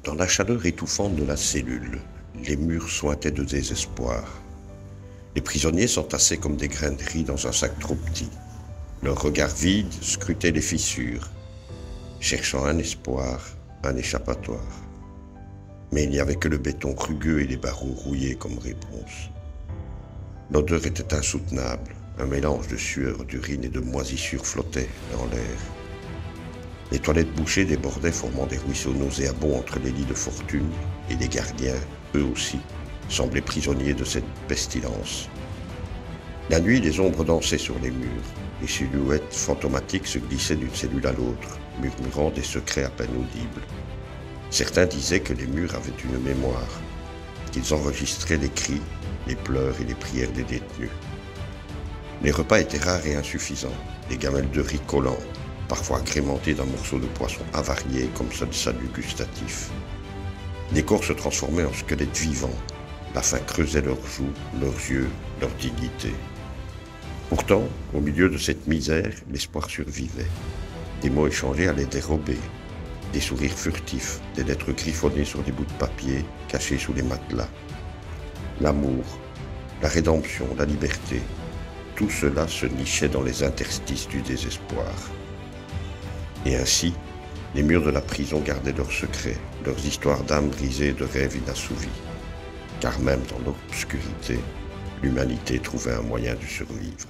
Dans la chaleur étouffante de la cellule, les murs sointaient de désespoir. Les prisonniers s'entassaient comme des grains de riz dans un sac trop petit. Leurs regards vides scrutaient les fissures, cherchant un espoir, un échappatoire. Mais il n'y avait que le béton rugueux et les barreaux rouillés comme réponse. L'odeur était insoutenable, un mélange de sueur, d'urine et de moisissure flottait dans l'air. Les toilettes bouchées débordaient, formant des ruisseaux nauséabonds entre les lits de fortune, et les gardiens, eux aussi, semblaient prisonniers de cette pestilence. La nuit, les ombres dansaient sur les murs. Les silhouettes fantomatiques se glissaient d'une cellule à l'autre, murmurant des secrets à peine audibles. Certains disaient que les murs avaient une mémoire, qu'ils enregistraient les cris, les pleurs et les prières des détenus. Les repas étaient rares et insuffisants, des gamelles de riz collants, parfois agrémentées d'un morceau de poisson avarié comme seul salut gustatif. Les corps se transformaient en squelettes vivants, la faim creusait leurs joues, leurs yeux, leur dignité. Pourtant, au milieu de cette misère, l'espoir survivait. Des mots échangés allaient dérober, des sourires furtifs, des lettres griffonnées sur des bouts de papier cachés sous les matelas. L'amour, la rédemption, la liberté, tout cela se nichait dans les interstices du désespoir. Et ainsi, les murs de la prison gardaient leurs secrets, leurs histoires d'âmes brisées et de rêves inassouvis. Car même dans l'obscurité, l'humanité trouvait un moyen de survivre.